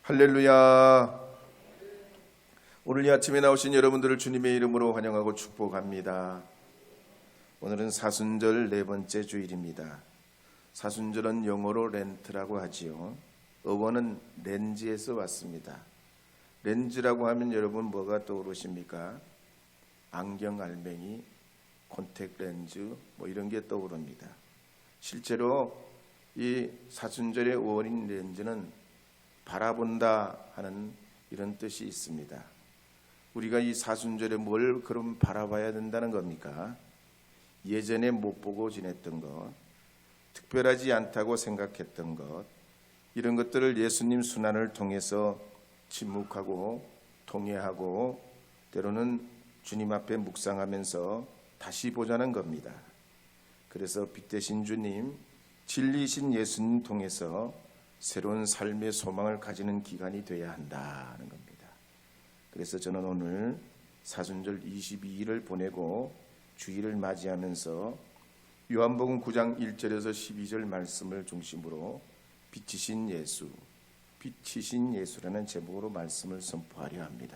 할렐루야. 오늘 이 아침에 나오신 여러분들을 주님의 이름으로 환영하고 축복합니다. 오늘은 사순절 네 번째 주일입니다. 사순절은 영어로 렌트라고 하지요. 어원은 렌즈에서 왔습니다. 렌즈라고 하면 여러분 뭐가 떠오르십니까? 안경 알맹이, 콘택 렌즈 이런 게 떠오릅니다. 실제로 이 사순절의 어원인 렌즈는 바라본다 하는 이런 뜻이 있습니다. 우리가 이 사순절에 뭘 그럼 바라봐야 된다는 겁니까? 예전에 못 보고 지냈던 것, 특별하지 않다고 생각했던 것, 이런 것들을 예수님 순환을 통해서 침묵하고 통회하고 때로는 주님 앞에 묵상하면서 다시 보자는 겁니다. 그래서 빛 대신 주님, 진리이신 예수님 통해서 새로운 삶의 소망을 가지는 기간이 되어야 한다는 겁니다. 그래서 저는 오늘 사순절 22일을 보내고 주일을 맞이하면서 요한복음 9장 1절에서 12절 말씀을 중심으로 빛이신 예수, 빛이신 예수라는 제목으로 말씀을 선포하려 합니다.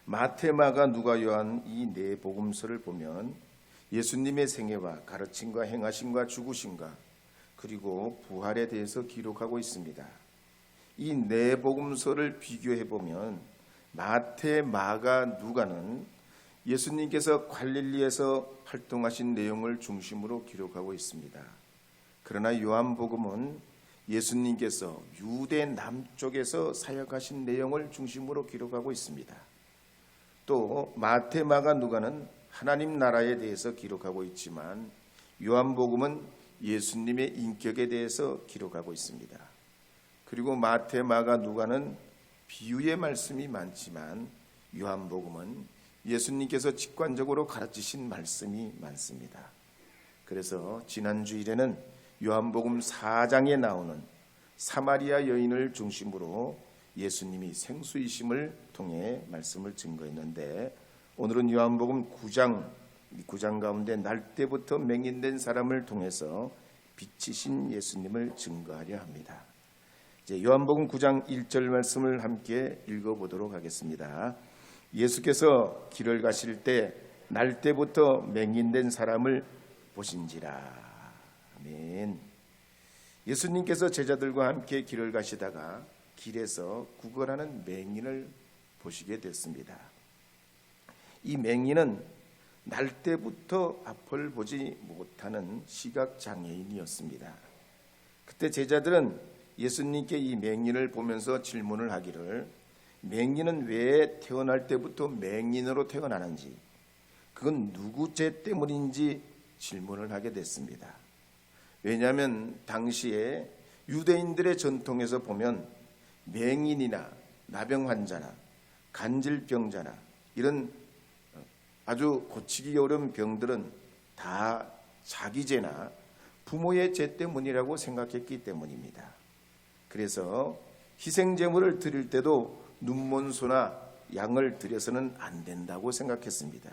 마태, 마가, 누가, 요한 이 네 복음서를 보면 예수님의 생애와 가르침과 행하심과 죽으심과 그리고 부활에 대해서 기록하고 있습니다. 이 네 복음서를 비교해 보면 마태, 마가, 누가는 예수님께서 갈릴리에서 활동하신 내용을 중심으로 기록하고 있습니다. 그러나 요한복음은 예수님께서 유대 남쪽에서 사역하신 내용을 중심으로 기록하고 있습니다. 또 마태, 마가, 누가는 하나님 나라에 대해서 기록하고 있지만 요한복음은 예수님의 인격에 대해서 기록하고 있습니다. 그리고 마태, 마가, 누가는 비유의 말씀이 많지만 요한복음은 예수님께서 직관적으로 가르치신 말씀이 많습니다. 그래서 지난 주일에는 요한복음 4장에 나오는 사마리아 여인을 중심으로 예수님이 생수이심을 통해 말씀을 증거했는데 오늘은 요한복음 9장 가운데 날 때부터 맹인된 사람을 통해서 빛이신 예수님을 증거하려 합니다. 이제 요한복음 9장 1절 말씀을 함께 읽어보도록 하겠습니다. 예수께서 길을 가실 때 날 때부터 맹인된 사람을 보신지라. 아멘. 예수님께서 제자들과 함께 길을 가시다가 길에서 구걸하는 맹인을 보시게 됐습니다. 이 맹인은 날 때부터 앞을 보지 못하는 시각장애인이었습니다. 그때 제자들은 예수님께 이 맹인을 보면서 질문을 하기를 맹인은 왜 태어날 때부터 맹인으로 태어나는지 그건 누구 죄 때문인지 질문을 하게 됐습니다. 왜냐하면 당시에 유대인들의 전통에서 보면 맹인이나 나병 환자나 간질병자나 이런 아주 고치기 어려운 병들은 다 자기 죄나 부모의 죄 때문이라고 생각했기 때문입니다. 그래서 희생제물을 드릴 때도 눈먼소나 양을 드려서는 안 된다고 생각했습니다.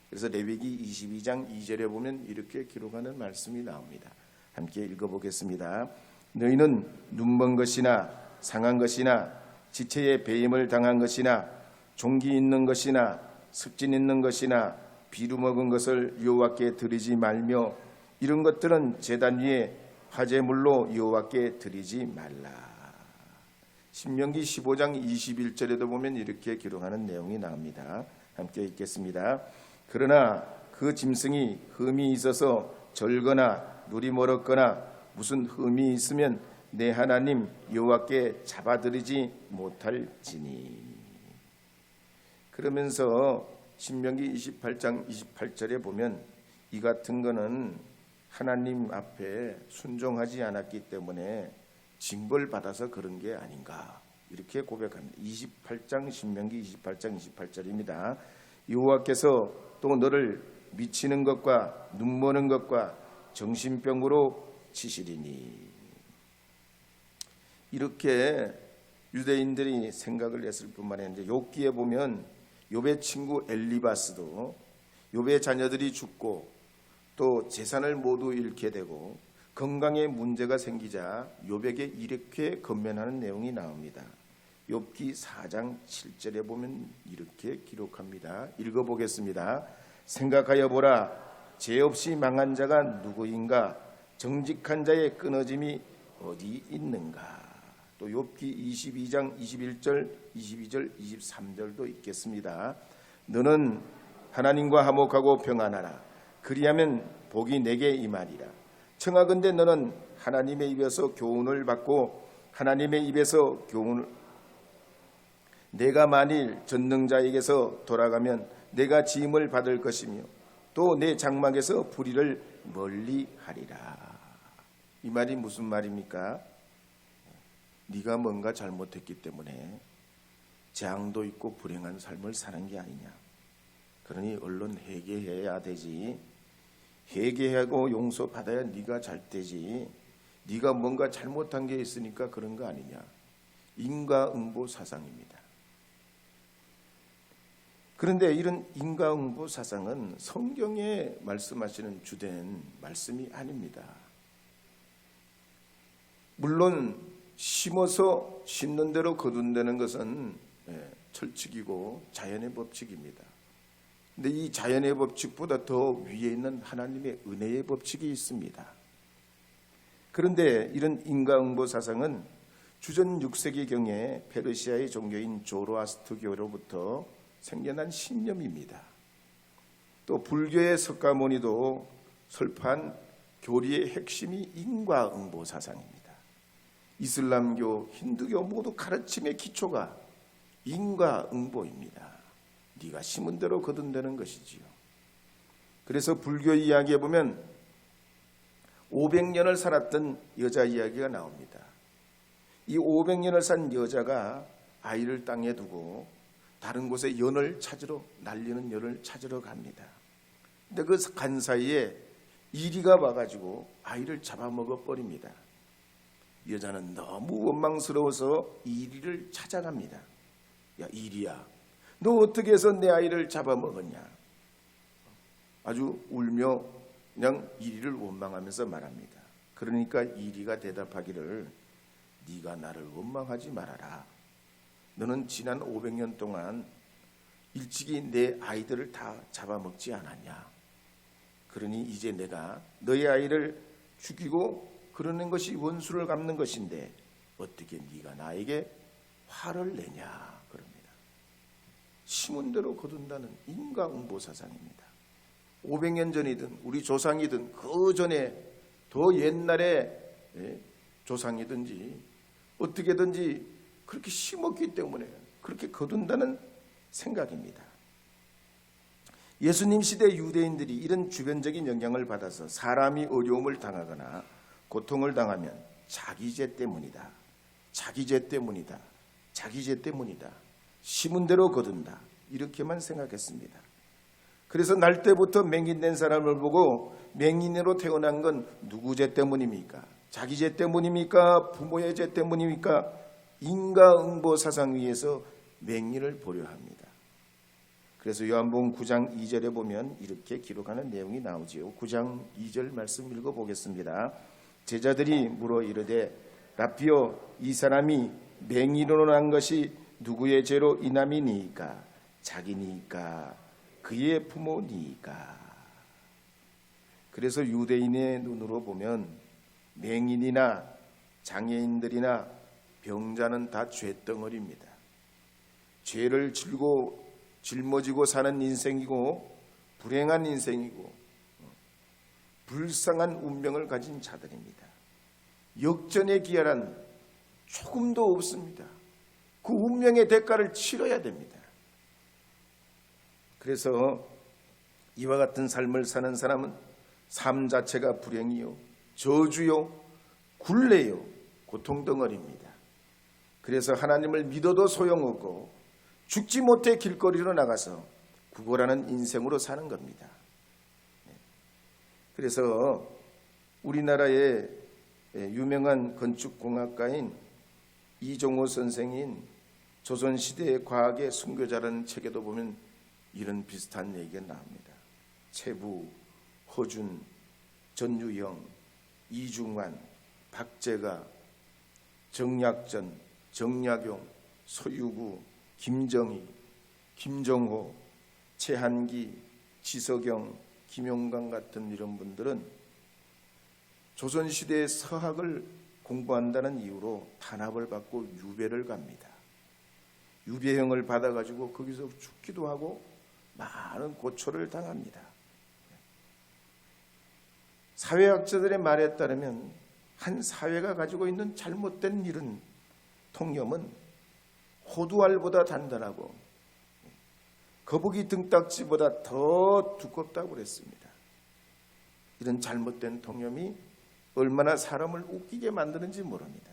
그래서 레위기 22장 2절에 보면 이렇게 기록하는 말씀이 나옵니다. 함께 읽어보겠습니다. 너희는 눈먼 것이나 상한 것이나 지체에 배임을 당한 것이나 종기 있는 것이나 습진 있는 것이나 비루 먹은 것을 여호와께 드리지 말며 이런 것들은 제단 위에 화제물로 여호와께 드리지 말라. 신명기 15장 21절에도 보면 이렇게 기록하는 내용이 나옵니다. 함께 읽겠습니다. 그러나 그 짐승이 흠이 있어서 절거나 눈이 멀었거나 무슨 흠이 있으면 내 하나님 여호와께 잡아드리지 못할지니. 그러면서 신명기 28장 28절에 보면 이 같은 거는 하나님 앞에 순종하지 않았기 때문에 징벌받아서 그런 게 아닌가 이렇게 고백합니다. 28장 신명기 28장 28절입니다. 여호와께서 또 너를 미치는 것과 눈머는 것과 정신병으로 치시리니. 이렇게 유대인들이 생각을 했을 뿐만 아니라 욥기에 보면 욥의 친구 엘리바스도 욥의 자녀들이 죽고 또 재산을 모두 잃게 되고 건강에 문제가 생기자 욥에게 이렇게 건면하는 내용이 나옵니다. 욥기 4장 7절에 보면 이렇게 기록합니다. 읽어보겠습니다. 생각하여 보라, 죄 없이 망한 자가 누구인가? 정직한 자의 끊어짐이 어디 있는가? 또 욥기 22장 21절, 22절, 23절도 있겠습니다. 너는 하나님과 화목하고 평안하라. 그리하면 복이 내게 임하리라. 청하건대 너는 하나님의 입에서 교훈을 받고 하나님의 입에서 교훈을 내가 만일 전능자에게서 돌아가면 내가 지음을 받을 것이며 또 내 장막에서 불의를 멀리하리라. 이 말이 무슨 말입니까? 네가 뭔가 잘못했기 때문에 재앙도 있고 불행한 삶을 사는 게 아니냐. 그러니 얼른 회개해야 되지. 회개하고 용서받아야 네가 잘 되지. 네가 뭔가 잘못한 게 있으니까 그런 거 아니냐. 인과응보 사상입니다. 그런데 이런 인과응보 사상은 성경에 말씀하시는 주된 말씀이 아닙니다. 물론 심어서 심는 대로 거둔다는 것은 철칙이고 자연의 법칙입니다. 근데 이 자연의 법칙보다 더 위에 있는 하나님의 은혜의 법칙이 있습니다. 그런데 이런 인과응보 사상은 주전 6세기경에 페르시아의 종교인 조로아스터교로부터 생겨난 신념입니다. 또 불교의 석가모니도 설파한 교리의 핵심이 인과응보 사상입니다. 이슬람교, 힌두교 모두 가르침의 기초가 인과응보입니다. 네가 심은 대로 거둔다는 것이지요. 그래서 불교 이야기에 보면 500년을 살았던 여자 이야기가 나옵니다. 이 500년을 산 여자가 아이를 땅에 두고 다른 곳에 연을 찾으러, 날리는 연을 찾으러 갑니다. 근데 그 간 사이에 이리가 와가지고 아이를 잡아먹어 버립니다. 여자는 너무 원망스러워서 이리를 찾아갑니다. 야, 이리야, 너 어떻게 해서 내 아이를 잡아먹었냐? 아주 울며 그냥 이리를 원망하면서 말합니다. 그러니까 이리가 대답하기를, 네가 나를 원망하지 말아라. 너는 지난 500년 동안 일찍이 내 아이들을 다 잡아먹지 않았냐? 그러니 이제 내가 너의 아이를 죽이고 그러는 것이 원수를 갚는 것인데 어떻게 네가 나에게 화를 내냐? 그럽니다. 심은 대로 거둔다는 인과응보 사상입니다. 500년 전이든 우리 조상이든 그 전에 더 옛날에 조상이든지 어떻게든지 그렇게 심었기 때문에 그렇게 거둔다는 생각입니다. 예수님 시대 유대인들이 이런 주변적인 영향을 받아서 사람이 어려움을 당하거나 고통을 당하면 자기 죄 때문이다. 자기 죄 때문이다. 자기 죄 때문이다. 심은 대로 거둔다. 이렇게만 생각했습니다. 그래서 날 때부터 맹인된 사람을 보고 맹인으로 태어난 건 누구 죄 때문입니까? 자기 죄 때문입니까? 부모의 죄 때문입니까? 인과응보 사상 위에서 맹인을 보려 합니다. 그래서 요한복음 9장 2절에 보면 이렇게 기록하는 내용이 나오지요. 9장 2절 말씀 읽어보겠습니다. 제자들이 물어 이르되 라피어, 이 사람이 맹인으로 난 것이 누구의 죄로 인함이니까? 자기니까? 그의 부모니까? 그래서 유대인의 눈으로 보면 맹인이나 장애인들이나 병자는 다 죄덩어리입니다. 죄를 짊어지고 사는 인생이고 불행한 인생이고 불쌍한 운명을 가진 자들입니다. 역전의 기회란 조금도 없습니다. 그 운명의 대가를 치러야 됩니다. 그래서 이와 같은 삶을 사는 사람은 삶 자체가 불행이요, 저주요, 굴레요, 고통덩어리입니다. 그래서 하나님을 믿어도 소용없고 죽지 못해 길거리로 나가서 구걸하는 인생으로 사는 겁니다. 그래서 우리나라의 유명한 건축공학가인 이종호 선생인 조선시대의 과학의 순교자라는 책에도 보면 이런 비슷한 얘기가 나옵니다. 채부, 허준, 전유형 이중환, 박재가, 정약전, 정약용, 소유구, 김정희, 김정호, 최한기, 지석영, 김용광 같은 이런 분들은 조선시대의 서학을 공부한다는 이유로 탄압을 받고 유배를 갑니다. 유배형을 받아가지고 거기서 죽기도 하고 많은 고초를 당합니다. 사회학자들의 말에 따르면 한 사회가 가지고 있는 잘못된 이런 통념은 호두알보다 단단하고 거북이 등딱지보다 더 두껍다고 그랬습니다. 이런 잘못된 통념이 얼마나 사람을 웃기게 만드는지 모릅니다.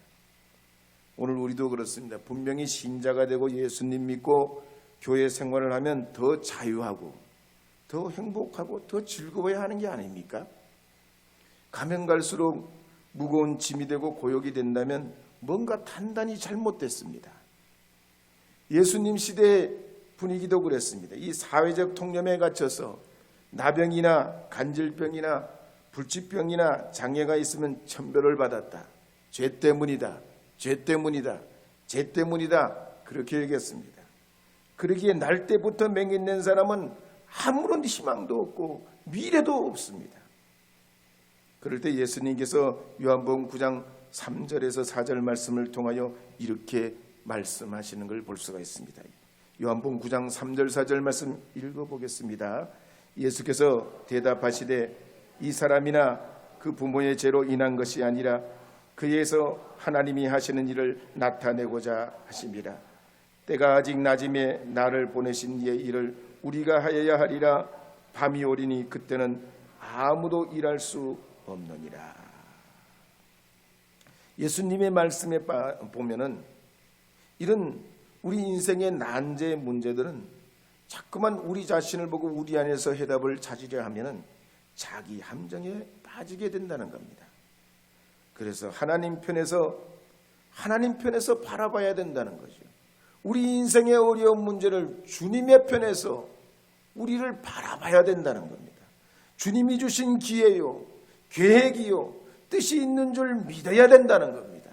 오늘 우리도 그렇습니다. 분명히 신자가 되고 예수님 믿고 교회 생활을 하면 더 자유하고 더 행복하고 더 즐거워야 하는 게 아닙니까? 가면 갈수록 무거운 짐이 되고 고역이 된다면 뭔가 단단히 잘못됐습니다. 예수님 시대의 분위기도 그랬습니다. 이 사회적 통념에 갇혀서 나병이나 간질병이나 불치병이나 장애가 있으면 천별을 받았다. 죄 때문이다. 죄 때문이다. 죄 때문이다. 그렇게 얘기했습니다. 그러기에 날 때부터 맹인된 사람은 아무런 희망도 없고 미래도 없습니다. 그럴 때 예수님께서 요한복음 9장 3절에서 4절 말씀을 통하여 이렇게 말씀하시는 걸 볼 수가 있습니다. 요한복음 9장 3절 4절 말씀 읽어보겠습니다. 예수께서 대답하시되 이 사람이나 그 부모의 죄로 인한 것이 아니라 그에서 하나님이 하시는 일을 나타내고자 하심이라. 때가 아직 낮음에 나를 보내신 이의 일을 우리가 하여야 하리라. 밤이 오리니 그때는 아무도 일할 수 없느니라. 예수님의 말씀에 보면은 이런 우리 인생의 난제의 문제들은 자꾸만 우리 자신을 보고 우리 안에서 해답을 찾으려 하면은 자기 함정에 빠지게 된다는 겁니다. 그래서 하나님 편에서 바라봐야 된다는 거죠. 우리 인생의 어려운 문제를 주님의 편에서 우리를 바라봐야 된다는 겁니다. 주님이 주신 기회요, 계획이요, 뜻이 있는 줄 믿어야 된다는 겁니다.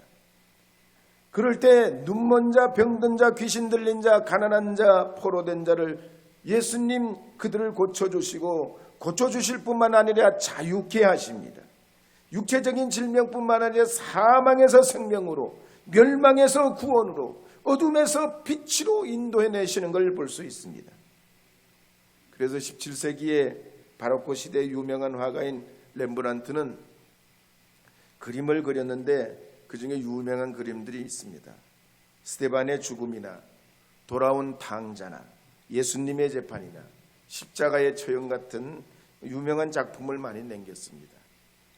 그럴 때 눈먼 자, 병든 자, 귀신 들린 자, 가난한 자, 포로된 자를 예수님 그들을 고쳐주시고 고쳐주실 뿐만 아니라 자유케 하십니다. 육체적인 질병뿐만 아니라 사망에서 생명으로, 멸망에서 구원으로, 어둠에서 빛으로 인도해내시는 걸 볼 수 있습니다. 그래서 17세기에 바로크 시대의 유명한 화가인 렘브란트는 그림을 그렸는데 그 중에 유명한 그림들이 있습니다. 스테반의 죽음이나 돌아온 탕자나 예수님의 재판이나 십자가의 처형 같은 유명한 작품을 많이 남겼습니다.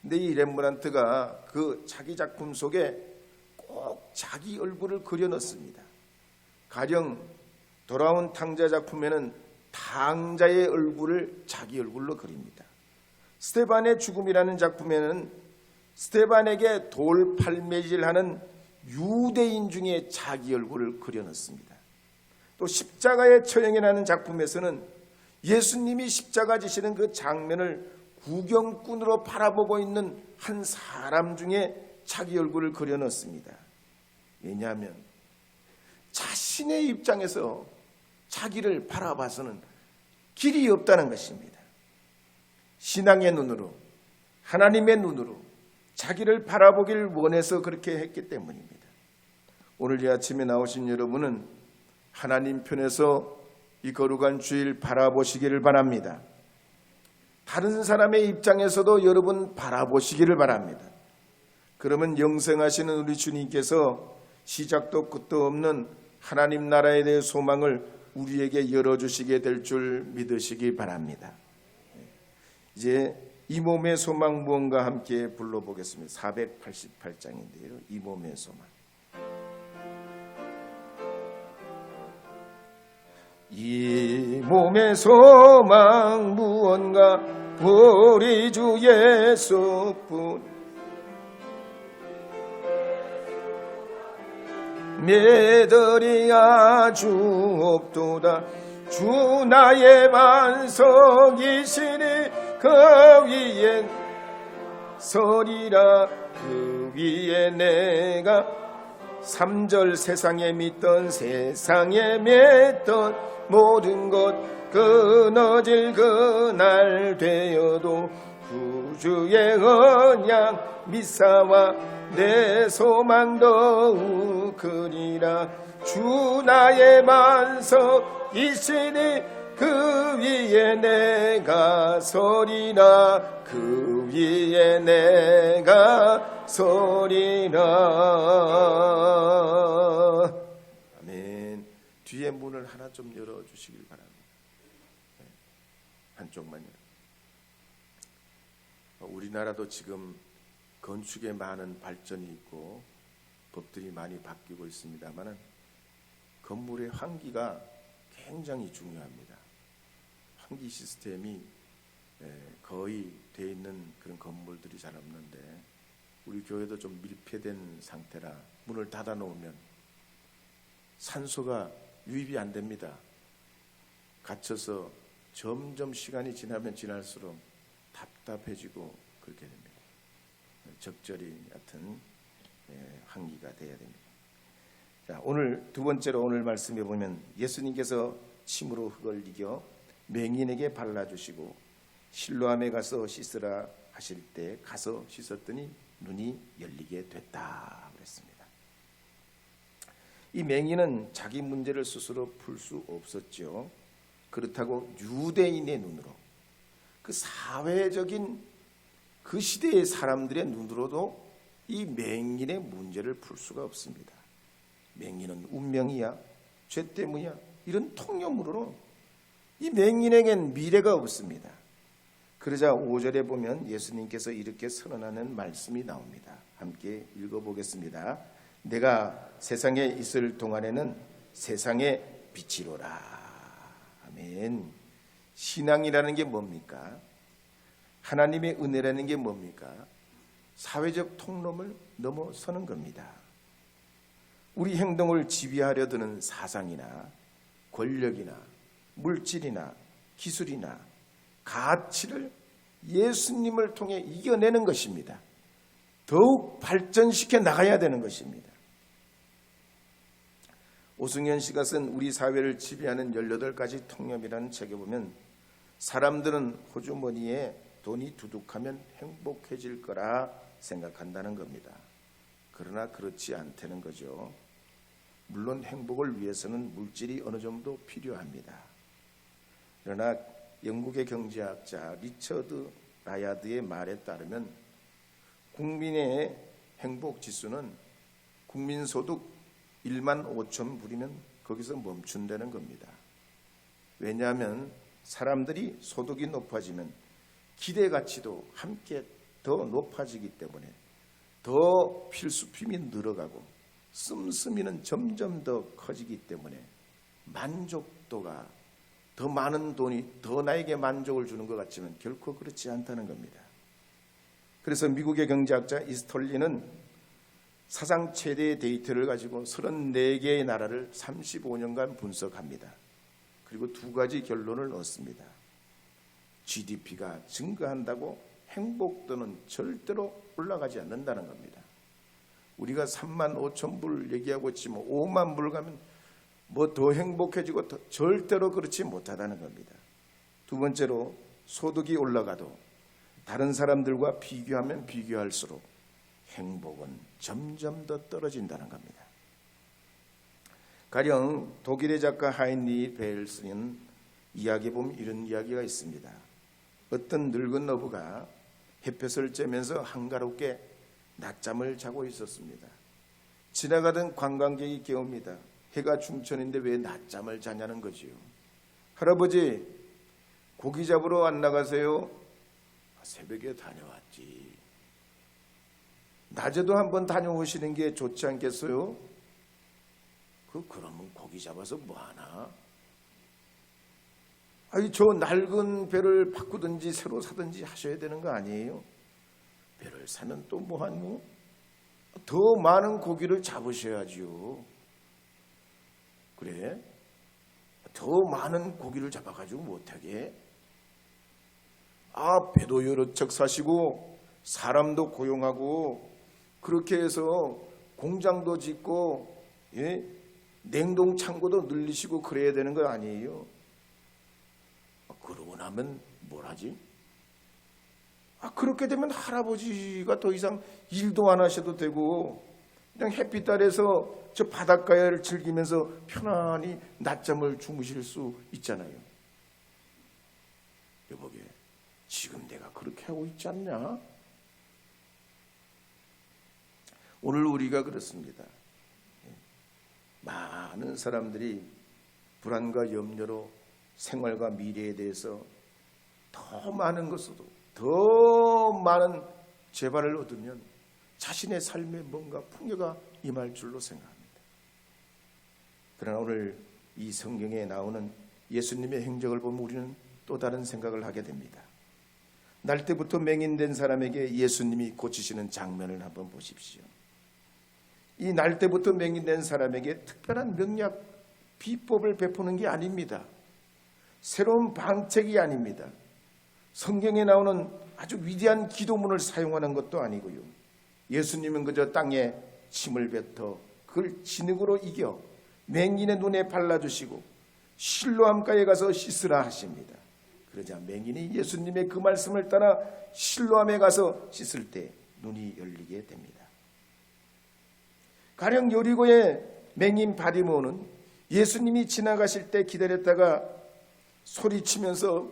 근데 이 렘브란트가 그 자기 작품 속에 꼭 자기 얼굴을 그려넣습니다. 가령 돌아온 탕자 작품에는 탕자의 얼굴을 자기 얼굴로 그립니다. 스테반의 죽음이라는 작품에는 스테반에게 돌팔매질하는 유대인 중에 자기 얼굴을 그려넣습니다. 또 십자가의 처형이라는 작품에서는 예수님이 십자가 지시는 그 장면을 구경꾼으로 바라보고 있는 한 사람 중에 자기 얼굴을 그려넣습니다. 왜냐하면 자신의 입장에서 자기를 바라봐서는 길이 없다는 것입니다. 신앙의 눈으로, 하나님의 눈으로 자기를 바라보길 원해서 그렇게 했기 때문입니다. 오늘 이 아침에 나오신 여러분은 하나님 편에서 이 거룩한 주일 바라보시기를 바랍니다. 다른 사람의 입장에서도 여러분 바라보시기를 바랍니다. 그러면 영생하시는 우리 주님께서 시작도 끝도 없는 하나님 나라에 대해 소망을 우리에게 열어주시게 될 줄 믿으시기 바랍니다. 이제 이 몸의 소망 무언가 함께 불러보겠습니다. 488장인데요. 이 몸의 소망. 이 몸의 소망 무언가 우리 주 예수뿐 매들이 아주 없도다. 주 나의 반석이시니 그 위엔 서리라. 그 위에 내가 3절 세상에 믿던 세상에 맺던 모든 것 끊어질 그날 되어도 구주의 언약 미사와 내 소망 더욱 크리라. 주 나의 반석이시니 그 위에 내가 서리라. 그 위에 내가 서리라. 아멘. 뒤에 문을 하나 좀 열어주시길 바랍니다. 한쪽만요. 우리나라도 지금 건축에 많은 발전이 있고 법들이 많이 바뀌고 있습니다만 건물의 환기가 굉장히 중요합니다. 환기 시스템이 거의 돼 있는 그런 건물들이 잘 없는데 우리 교회도 좀 밀폐된 상태라 문을 닫아 놓으면 산소가 유입이 안 됩니다. 갇혀서 점점 시간이 지나면 지날수록 답답해지고 그렇게 됩니다. 적절히 같은 환기가 돼야 됩니다. 자, 오늘 두 번째로 오늘 말씀해 보면 예수님께서 침으로 흙을 이겨 맹인에게 발라주시고 실로암에 가서 씻으라 하실 때 가서 씻었더니 눈이 열리게 됐다 그랬습니다. 이 맹인은 자기 문제를 스스로 풀 수 없었죠. 그렇다고 유대인의 눈으로 그 사회적인 그 시대의 사람들의 눈으로도 이 맹인의 문제를 풀 수가 없습니다. 맹인은 운명이야, 죄 때문이야, 이런 통념으로 이 맹인에겐 미래가 없습니다. 그러자 5절에 보면 예수님께서 이렇게 선언하는 말씀이 나옵니다. 함께 읽어보겠습니다. 내가 세상에 있을 동안에는 세상의 빛이로라. 아멘. 신앙이라는 게 뭡니까? 하나님의 은혜라는 게 뭡니까? 사회적 통념을 넘어서는 겁니다. 우리 행동을 지배하려 드는 사상이나 권력이나 물질이나 기술이나 가치를 예수님을 통해 이겨내는 것입니다. 더욱 발전시켜 나가야 되는 것입니다. 오승현 씨가 쓴 우리 사회를 지배하는 18가지 통념이라는 책에 보면 사람들은 호주머니에 돈이 두둑하면 행복해질 거라 생각한다는 겁니다. 그러나 그렇지 않다는 거죠. 물론 행복을 위해서는 물질이 어느 정도 필요합니다. 그러나 영국의 경제학자 리처드 라야드의 말에 따르면 국민의 행복 지수는 국민소득 1만 5천 불이면 거기서 멈춘다는 겁니다. 왜냐하면 사람들이 소득이 높아지면 기대 가치도 함께 더 높아지기 때문에 더 필수품이 늘어가고 씀씀이는 점점 더 커지기 때문에 만족도가 더 많은 돈이 더 나에게 만족을 주는 것 같지만 결코 그렇지 않다는 겁니다. 그래서 미국의 경제학자 이스톨리는 사상 최대의 데이터를 가지고 34개의 나라를 35년간 분석합니다. 그리고 두 가지 결론을 얻습니다. GDP가 증가한다고 행복도는 절대로 올라가지 않는다는 겁니다. 우리가 3만 5천 불 얘기하고 있지만 5만 불 가면 뭐 더 행복해지고 절대로 그렇지 못하다는 겁니다. 두 번째로 소득이 올라가도 다른 사람들과 비교하면 비교할수록 행복은 점점 더 떨어진다는 겁니다. 가령 독일의 작가 하인리 벨스는 이야기에 보면 이런 이야기가 있습니다. 어떤 늙은 어부가 햇볕을 쬐면서 한가롭게 낮잠을 자고 있었습니다. 지나가던 관광객이 깨웁니다. 해가 중천인데 왜 낮잠을 자냐는 거지요. 할아버지, 고기 잡으러 안 나가세요? 새벽에 다녀왔지. 낮에도 한번 다녀오시는 게 좋지 않겠어요? 그러면 고기 잡아서 뭐하나? 아니, 저 낡은 배를 바꾸든지 새로 사든지 하셔야 되는 거 아니에요? 배를 사면 또 뭐하노? 더 많은 고기를 잡으셔야지요. 그래? 더 많은 고기를 잡아가지고 못하게? 배도 여러 척 사시고 사람도 고용하고 그렇게 해서 공장도 짓고 냉동 창고도 늘리시고 그래야 되는 거 아니에요? 그러고 나면 뭘 하지? 그렇게 되면 할아버지가 더 이상 일도 안 하셔도 되고 그냥 햇빛 아래서 저 바닷가를 즐기면서 편안히 낮잠을 주무실 수 있잖아요. 여보게, 지금 내가 그렇게 하고 있지 않냐? 오늘 우리가 그렇습니다. 많은 사람들이 불안과 염려로 생활과 미래에 대해서 더 많은 것으로 더 많은 재발을 얻으면 자신의 삶에 뭔가 풍요가 임할 줄로 생각합니다. 그러나 오늘 이 성경에 나오는 예수님의 행적을 보면 우리는 또 다른 생각을 하게 됩니다. 날 때부터 맹인된 사람에게 예수님이 고치시는 장면을 한번 보십시오. 이 날 때부터 맹인된 사람에게 특별한 명약, 비법을 베푸는 게 아닙니다. 새로운 방책이 아닙니다. 성경에 나오는 아주 위대한 기도문을 사용하는 것도 아니고요. 예수님은 그저 땅에 침을 뱉어 그걸 진흙으로 이겨 맹인의 눈에 발라주시고 실로암가에 가서 씻으라 하십니다. 그러자 맹인이 예수님의 그 말씀을 따라 실로암에 가서 씻을 때 눈이 열리게 됩니다. 가령 여리고의 맹인 바디모는 예수님이 지나가실 때 기다렸다가 소리치면서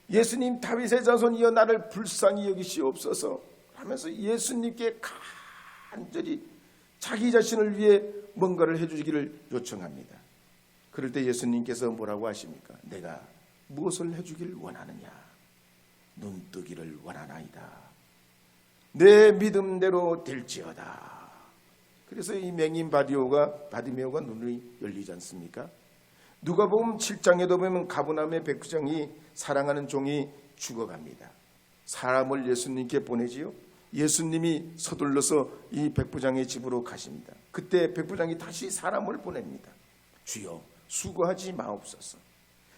예수님, 다윗의 자손이여 나를 불쌍히 여기시옵소서 하면서 예수님께 간절히 자기 자신을 위해 뭔가를 해주기를 요청합니다. 그럴 때 예수님께서 뭐라고 하십니까? 내가 무엇을 해주길 원하느냐? 눈뜨기를 원하나이다. 내 믿음대로 될지어다. 그래서 이 맹인 바디메오가 눈이 열리지 않습니까? 누가복음 7장에도 보면 가버나움의 백부장이 사랑하는 종이 죽어갑니다. 사람을 예수님께 보내지요. 예수님이 서둘러서 이 백부장의 집으로 가십니다. 그때 백부장이 다시 사람을 보냅니다. 주여, 수고하지 마옵소서.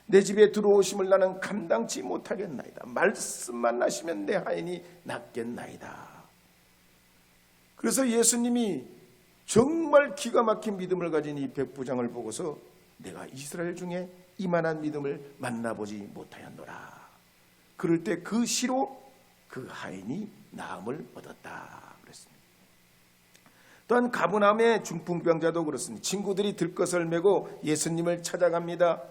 내 집에 들어오심을 나는 감당치 못하겠나이다. 말씀만 하시면 내 하인이 낫겠나이다. 그래서 예수님이 정말 기가 막힌 믿음을 가진 이 백부장을 보고서 내가 이스라엘 중에 이만한 믿음을 만나보지 못하였노라. 그럴 때 그 시로 그 하인이 나음을 얻었다 그랬습니다. 또한 가버나움의 중풍병자도 그렇습니다. 친구들이 들것을 메고 예수님을 찾아갑니다.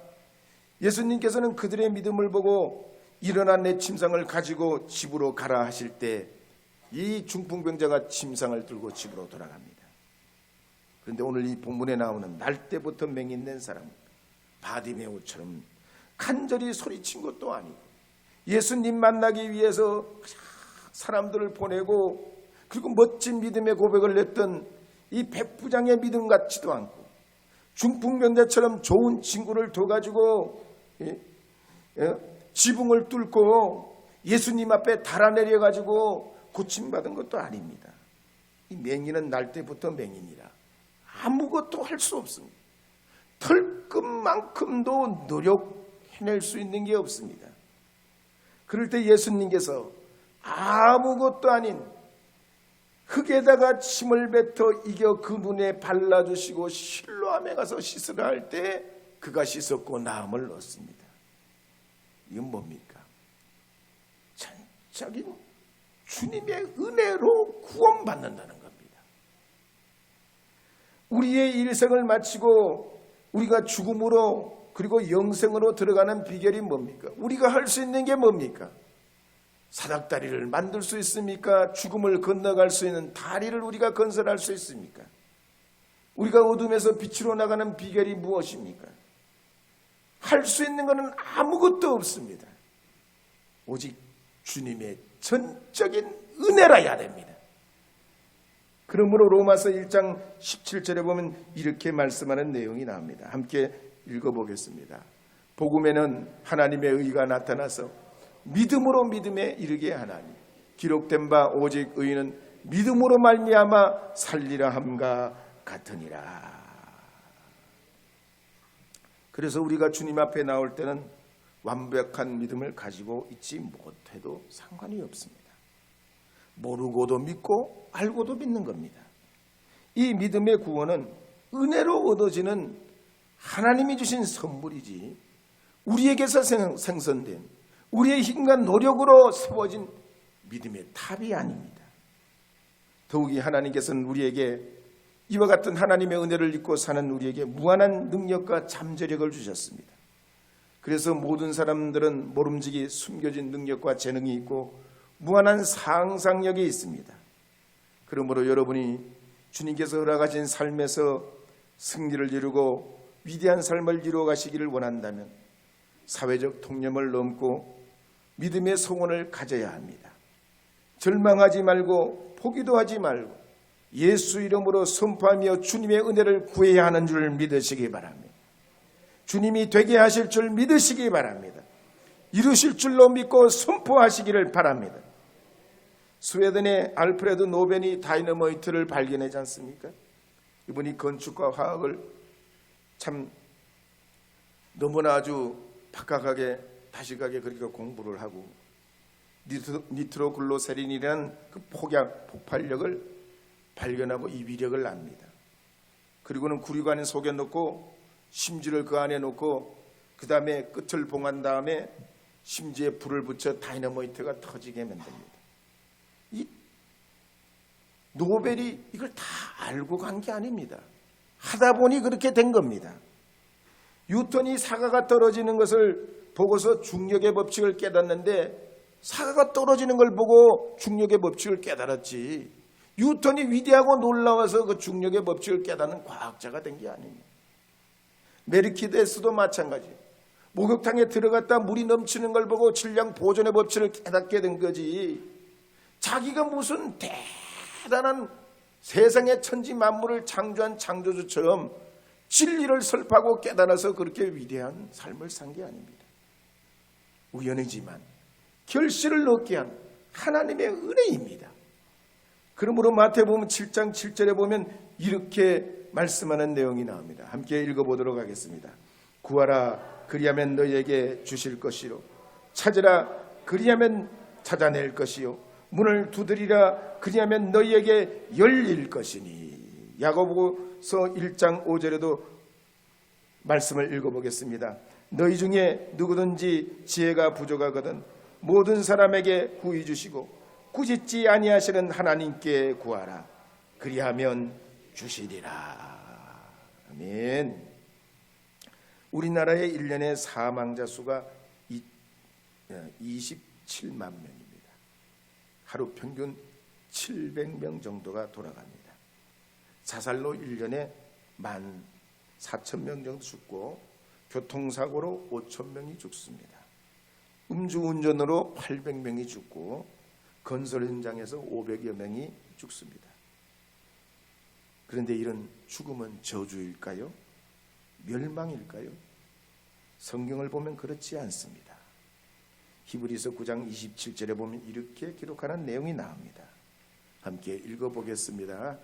예수님께서는 그들의 믿음을 보고 일어난 내 침상을 가지고 집으로 가라 하실 때 이 중풍병자가 침상을 들고 집으로 돌아갑니다. 그런데 오늘 이 본문에 나오는 날 때부터 맹인된 사람 바디메오처럼 간절히 소리친 것도 아니고 예수님 만나기 위해서 사람들을 보내고 그리고 멋진 믿음의 고백을 냈던 이 백부장의 믿음 같지도 않고 중풍병자처럼 좋은 친구를 둬가지고 지붕을 뚫고 예수님 앞에 달아내려가지고 고침받은 것도 아닙니다. 이 맹인은 날 때부터 맹인이라 아무것도 할 수 없습니다. 털끝만큼도 노력해낼 수 있는 게 없습니다. 그럴 때 예수님께서 아무것도 아닌 흙에다가 침을 뱉어 이겨 그 눈에 발라주시고 실로암에 가서 씻으라 할 때 그가 씻었고 나음을 얻습니다. 이건 뭡니까? 전적인 주님의 은혜로 구원받는다는 겁니다. 우리의 일생을 마치고 우리가 죽음으로 그리고 영생으로 들어가는 비결이 뭡니까? 우리가 할 수 있는 게 뭡니까? 사닥다리를 만들 수 있습니까? 죽음을 건너갈 수 있는 다리를 우리가 건설할 수 있습니까? 우리가 어둠에서 빛으로 나가는 비결이 무엇입니까? 할 수 있는 것은 아무것도 없습니다. 오직 주님의 전적인 은혜라야 됩니다. 그러므로 로마서 1장 17절에 보면 이렇게 말씀하는 내용이 나옵니다. 함께 읽어보겠습니다. 복음에는 하나님의 의가 나타나서 믿음으로 믿음에 이르게 하나니 기록된 바 오직 의인은 믿음으로 말미암아 살리라 함과 같으니라. 그래서 우리가 주님 앞에 나올 때는 완벽한 믿음을 가지고 있지 못해도 상관이 없습니다. 모르고도 믿고 알고도 믿는 겁니다. 이 믿음의 구원은 은혜로 얻어지는 하나님이 주신 선물이지 우리에게서 생성된 우리의 힘과 노력으로 세워진 믿음의 탑이 아닙니다. 더욱이 하나님께서는 우리에게 이와 같은 하나님의 은혜를 입고 사는 우리에게 무한한 능력과 잠재력을 주셨습니다. 그래서 모든 사람들은 모름지기 숨겨진 능력과 재능이 있고 무한한 상상력이 있습니다. 그러므로 여러분이 주님께서 허락하신 삶에서 승리를 이루고 위대한 삶을 이루어 가시기를 원한다면 사회적 통념을 넘고 믿음의 소원을 가져야 합니다. 절망하지 말고 포기도 하지 말고 예수 이름으로 선포하며 주님의 은혜를 구해야 하는 줄 믿으시기 바랍니다. 주님이 되게 하실 줄 믿으시기 바랍니다. 이루실 줄로 믿고 선포하시기를 바랍니다. 스웨덴의 알프레드 노벤이 다이너마이트를 발견하지 않습니까? 이분이 건축과 화학을 참 너무나 아주 박학하게 다시하게 그렇게 공부를 하고 니트로글로세린이라는 그 폭약 폭발력을 발견하고 이 위력을 납니다. 그리고는 구리관 속에 넣고 심지를 그 안에 놓고 그 다음에 끝을 봉한 다음에 심지에 불을 붙여 다이너마이트가 터지게 만듭니다. 이 노벨이 이걸 다 알고 간 게 아닙니다. 하다 보니 그렇게 된 겁니다. 뉴턴이 사과가 떨어지는 것을 보고서 중력의 법칙을 깨닫는데 사과가 떨어지는 걸 보고 중력의 법칙을 깨달았지 뉴턴이 위대하고 놀라워서 그 중력의 법칙을 깨닫는 과학자가 된 게 아닙니다. 메르키데스도 마찬가지예요. 목욕탕에 들어갔다 물이 넘치는 걸 보고 질량 보존의 법칙을 깨닫게 된 거지 자기가 무슨 대단한 세상의 천지 만물을 창조한 창조주처럼 진리를 설파하고 깨달아서 그렇게 위대한 삶을 산 게 아닙니다. 우연이지만 결실을 얻게 한 하나님의 은혜입니다. 그러므로 마태복음 7장 7절에 보면 이렇게 말씀하는 내용이 나옵니다. 함께 읽어보도록 하겠습니다. 구하라 그리하면 너희에게 주실 것이요 찾으라 그리하면 찾아낼 것이요 문을 두드리라 그리하면 너희에게 열릴 것이니. 야고보서 1장 5절에도 말씀을 읽어보겠습니다. 너희 중에 누구든지 지혜가 부족하거든 모든 사람에게 구히 주시고 꾸짖지 아니하시는 하나님께 구하라 그리하면 주시리라. 아멘. 우리나라의 1년의 사망자 수가 27만 명입니다. 하루 평균 700명 정도가 돌아갑니다. 자살로 1년에 14,000명 정도 죽고 교통사고로 5,000명이 죽습니다. 음주운전으로 800명이 죽고 건설 현장에서 500여 명이 죽습니다. 그런데 이런 죽음은 저주일까요? 멸망일까요? 성경을 보면 그렇지 않습니다. 히브리서 9장 27절에 보면 이렇게 기록하는 내용이 나옵니다. 함께 읽어보겠습니다.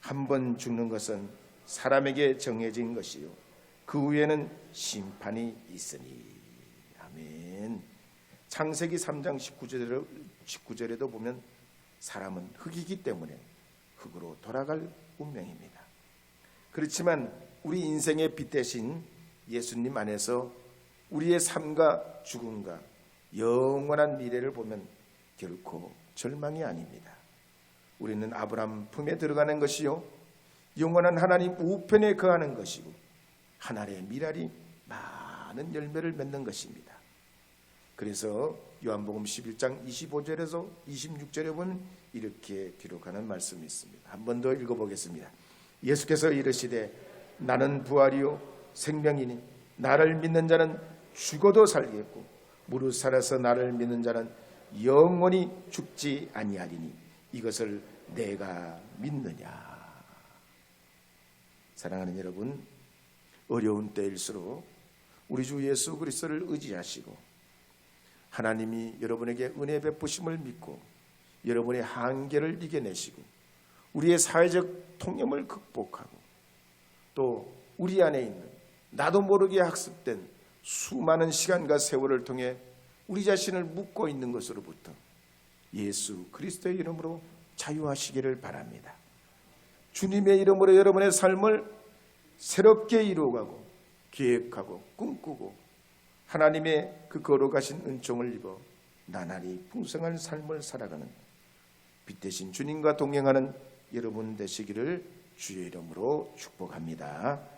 한 번 죽는 것은 사람에게 정해진 것이요 그 후에는 심판이 있으니. 아멘. 창세기 3장 19절에도 보면 사람은 흙이기 때문에 흙으로 돌아갈 운명입니다. 그렇지만 우리 인생의 빛 대신 예수님 안에서 우리의 삶과 죽음과 영원한 미래를 보면 결코 절망이 아닙니다. 우리는 아브라함 품에 들어가는 것이요 영원한 하나님 우편에 거하는 것이고 하늘의 미랄이 많은 열매를 맺는 것입니다. 그래서 요한복음 11장 25절에서 26절에 보면 이렇게 기록하는 말씀이 있습니다. 한 번 더 읽어보겠습니다. 예수께서 이르시되 나는 부활이요 생명이니 나를 믿는 자는 죽어도 살겠고 무릇 살아서 나를 믿는 자는 영원히 죽지 아니하리니 이것을 내가 믿느냐. 사랑하는 여러분, 어려운 때일수록 우리 주 예수 그리스도를 의지하시고 하나님이 여러분에게 은혜 베푸심을 믿고 여러분의 한계를 이겨내시고 우리의 사회적 통념을 극복하고 또 우리 안에 있는 나도 모르게 학습된 수많은 시간과 세월을 통해 우리 자신을 묻고 있는 것으로부터 예수 그리스도의 이름으로 자유하시기를 바랍니다. 주님의 이름으로 여러분의 삶을 새롭게 이루어가고 계획하고 꿈꾸고 하나님의 그 거룩하신 은총을 입어 나날이 풍성한 삶을 살아가는 빛 대신 주님과 동행하는 여러분 되시기를 주의 이름으로 축복합니다.